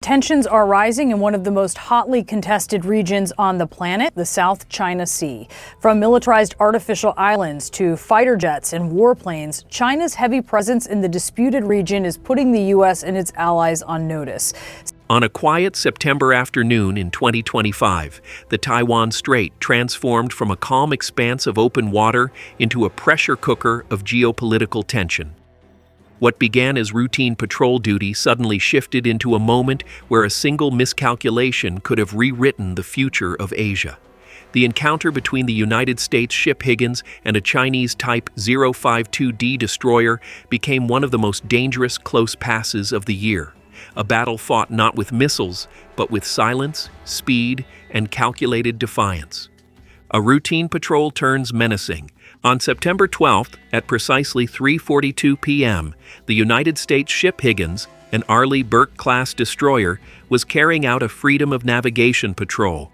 Tensions are rising in one of the most hotly contested regions on the planet, the South China Sea. From militarized artificial islands to fighter jets and warplanes, China's heavy presence in the disputed region is putting the U.S. and its allies on notice. On a quiet September afternoon in 2025, the Taiwan Strait transformed from a calm expanse of open water into a pressure cooker of geopolitical tension. What began as routine patrol duty suddenly shifted into a moment where a single miscalculation could have rewritten the future of Asia. The encounter between the United States ship Higgins and a Chinese Type 052D destroyer became one of the most dangerous close passes of the year. A battle fought not with missiles, but with silence, speed, and calculated defiance. A routine patrol turns menacing. On September 12th, at precisely 3:42 p.m., the United States ship Higgins, an Arleigh Burke-class destroyer, was carrying out a freedom of navigation patrol.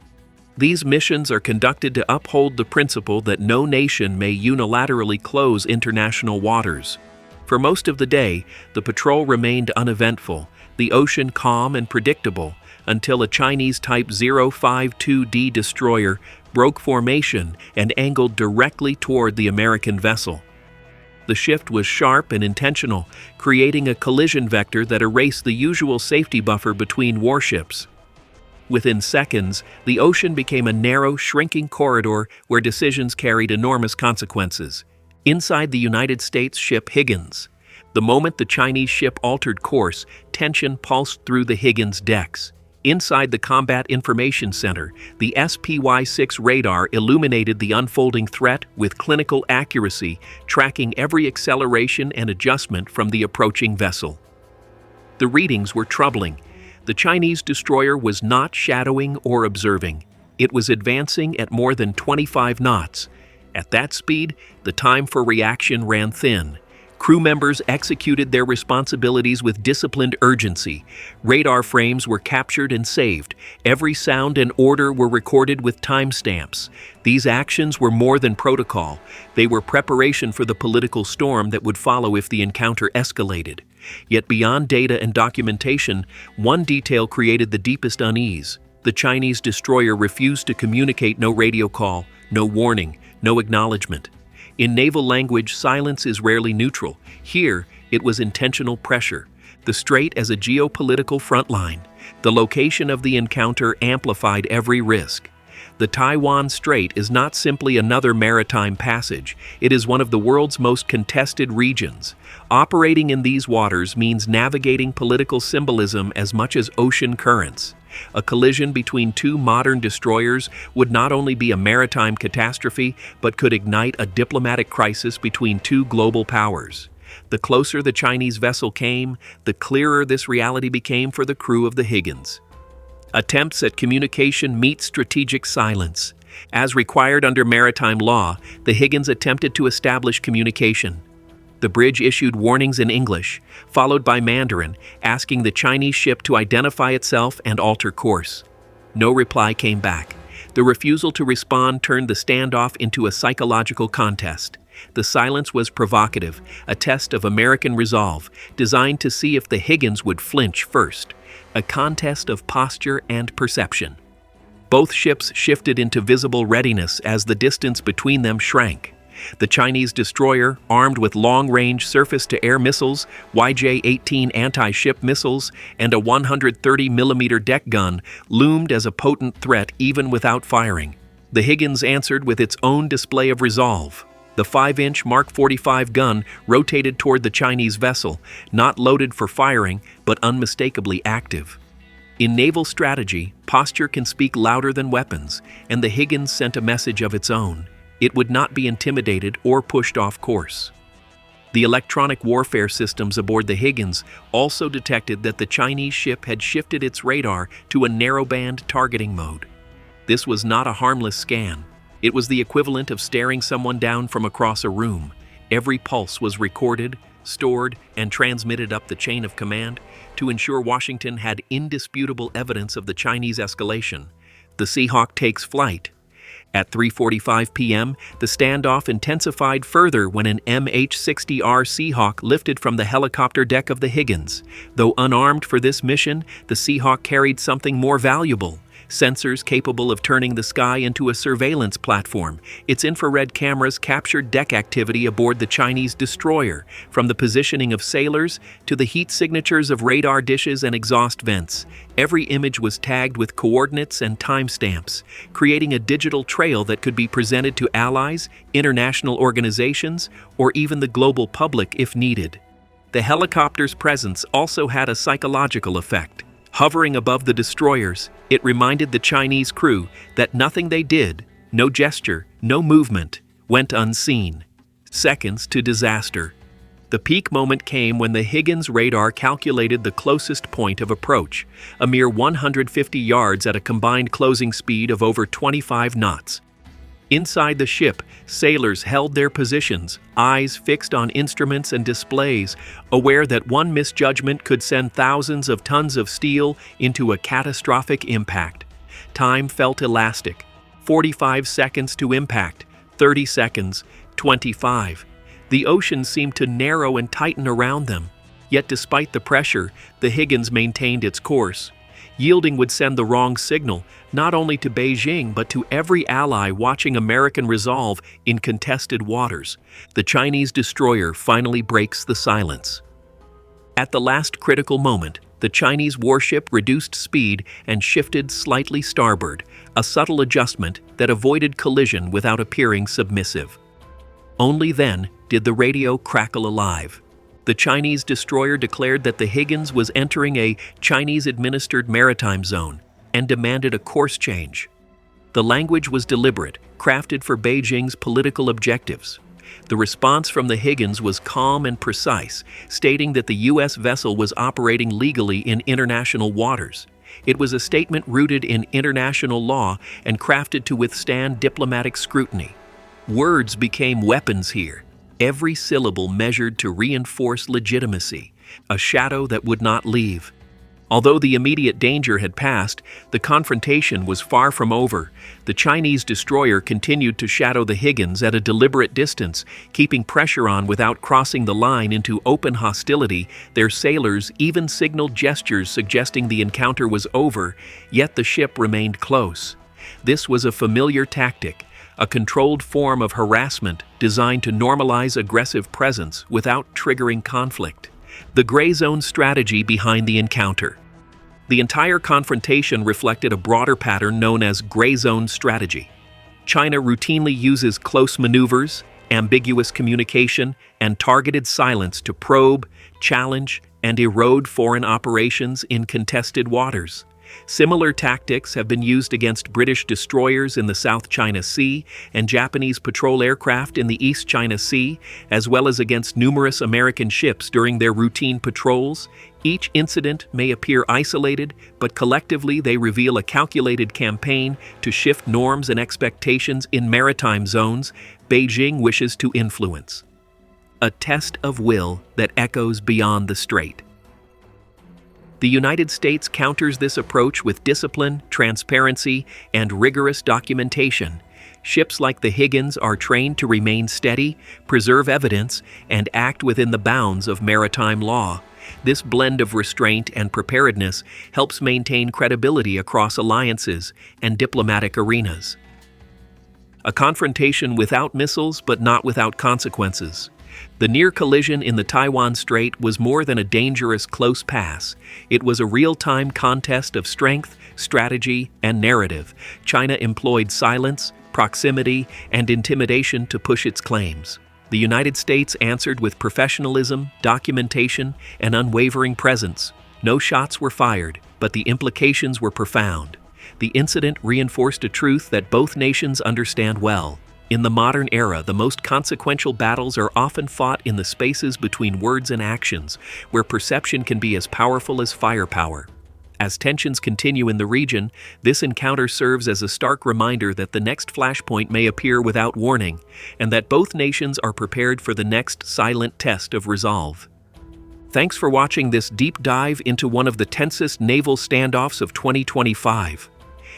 These missions are conducted to uphold the principle that no nation may unilaterally close international waters. For most of the day, the patrol remained uneventful, the ocean calm and predictable, until a Chinese Type 052D destroyer broke formation and angled directly toward the American vessel. The shift was sharp and intentional, creating a collision vector that erased the usual safety buffer between warships. Within seconds, the ocean became a narrow, shrinking corridor where decisions carried enormous consequences. Inside the United States ship Higgins, the moment the Chinese ship altered course, tension pulsed through the Higgins decks. Inside the Combat Information Center, the SPY-6 radar illuminated the unfolding threat with clinical accuracy, tracking every acceleration and adjustment from the approaching vessel. The readings were troubling. The Chinese destroyer was not shadowing or observing. It was advancing at more than 25 knots. At that speed, the time for reaction ran thin. Crew members executed their responsibilities with disciplined urgency. Radar frames were captured and saved. Every sound and order were recorded with timestamps. These actions were more than protocol. They were preparation for the political storm that would follow if the encounter escalated. Yet beyond data and documentation, one detail created the deepest unease. The Chinese destroyer refused to communicate no radio call, no warning, no acknowledgement. In naval language, silence is rarely neutral. Here, it was intentional pressure. The strait as a geopolitical front line. The location of the encounter amplified every risk. The Taiwan Strait is not simply another maritime passage. It is one of the world's most contested regions. Operating in these waters means navigating political symbolism as much as ocean currents. A collision between two modern destroyers would not only be a maritime catastrophe, but could ignite a diplomatic crisis between two global powers. The closer the Chinese vessel came, the clearer this reality became for the crew of the Higgins. Attempts at communication meet strategic silence. As required under maritime law, the Higgins attempted to establish communication. The bridge issued warnings in English, followed by Mandarin, asking the Chinese ship to identify itself and alter course. No reply came back. The refusal to respond turned the standoff into a psychological contest. The silence was provocative, a test of American resolve, designed to see if the Higgins would flinch first. A contest of posture and perception. Both ships shifted into visible readiness as the distance between them shrank. The Chinese destroyer, armed with long-range surface-to-air missiles, YJ-18 anti-ship missiles, and a 130mm deck gun, loomed as a potent threat even without firing. The Higgins answered with its own display of resolve. The 5-inch Mark 45 gun rotated toward the Chinese vessel, not loaded for firing, but unmistakably active. In naval strategy, posture can speak louder than weapons, and the Higgins sent a message of its own. It would not be intimidated or pushed off course. The electronic warfare systems aboard the Higgins also detected that the Chinese ship had shifted its radar to a narrowband targeting mode. This was not a harmless scan. It was the equivalent of staring someone down from across a room. Every pulse was recorded, stored, and transmitted up the chain of command to ensure Washington had indisputable evidence of the Chinese escalation. The Seahawk takes flight. At 3:45 p.m., the standoff intensified further when an MH-60R Seahawk lifted from the helicopter deck of the Higgins. Though unarmed for this mission, the Seahawk carried something more valuable: sensors capable of turning the sky into a surveillance platform. Its infrared cameras captured deck activity aboard the Chinese destroyer, from the positioning of sailors to the heat signatures of radar dishes and exhaust vents. Every image was tagged with coordinates and timestamps, creating a digital trail that could be presented to allies, international organizations, or even the global public if needed. The helicopter's presence also had a psychological effect. Hovering above the destroyers, it reminded the Chinese crew that nothing they did, no gesture, no movement, went unseen. Seconds to disaster. The peak moment came when the Higgins radar calculated the closest point of approach, a mere 150 yards at a combined closing speed of over 25 knots. Inside the ship, sailors held their positions, eyes fixed on instruments and displays, aware that one misjudgment could send thousands of tons of steel into a catastrophic impact. Time felt elastic. 45 seconds to impact, 30 seconds, 25. The ocean seemed to narrow and tighten around them. Yet despite the pressure, the Higgins maintained its course. Yielding would send the wrong signal, not only to Beijing but to every ally watching American resolve in contested waters. The Chinese destroyer finally breaks the silence. At the last critical moment, the Chinese warship reduced speed and shifted slightly starboard, a subtle adjustment that avoided collision without appearing submissive. Only then did the radio crackle alive. The Chinese destroyer declared that the Higgins was entering a Chinese-administered maritime zone and demanded a course change. The language was deliberate, crafted for Beijing's political objectives. The response from the Higgins was calm and precise, stating that the U.S. vessel was operating legally in international waters. It was a statement rooted in international law and crafted to withstand diplomatic scrutiny. Words became weapons here. Every syllable measured to reinforce legitimacy, a shadow that would not leave. Although the immediate danger had passed, the confrontation was far from over. The Chinese destroyer continued to shadow the Higgins at a deliberate distance, keeping pressure on without crossing the line into open hostility. Their sailors even signaled gestures suggesting the encounter was over, yet the ship remained close. This was a familiar tactic, a controlled form of harassment designed to normalize aggressive presence without triggering conflict. The gray zone strategy behind the encounter. The entire confrontation reflected a broader pattern known as gray zone strategy. China routinely uses close maneuvers, ambiguous communication, and targeted silence to probe, challenge, and erode foreign operations in contested waters. Similar tactics have been used against British destroyers in the South China Sea and Japanese patrol aircraft in the East China Sea, as well as against numerous American ships during their routine patrols. Each incident may appear isolated, but collectively they reveal a calculated campaign to shift norms and expectations in maritime zones Beijing wishes to influence. A test of will that echoes beyond the strait. The United States counters this approach with discipline, transparency, and rigorous documentation. Ships like the Higgins are trained to remain steady, preserve evidence, and act within the bounds of maritime law. This blend of restraint and preparedness helps maintain credibility across alliances and diplomatic arenas. A confrontation without missiles but not without consequences. The near collision in the Taiwan Strait was more than a dangerous close pass. It was a real-time contest of strength, strategy, and narrative. China employed silence, proximity, and intimidation to push its claims. The United States answered with professionalism, documentation, and unwavering presence. No shots were fired, but the implications were profound. The incident reinforced a truth that both nations understand well. In the modern era, the most consequential battles are often fought in the spaces between words and actions, where perception can be as powerful as firepower. As tensions continue in the region, this encounter serves as a stark reminder that the next flashpoint may appear without warning, and that both nations are prepared for the next silent test of resolve. Thanks for watching this deep dive into one of the tensest naval standoffs of 2025.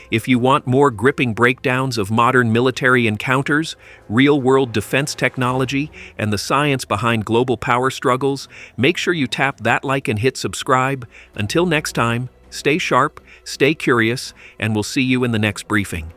If you want more gripping breakdowns of modern military encounters, real-world defense technology, and the science behind global power struggles, make sure you tap that like and hit subscribe. Until next time, stay sharp, stay curious, and we'll see you in the next briefing.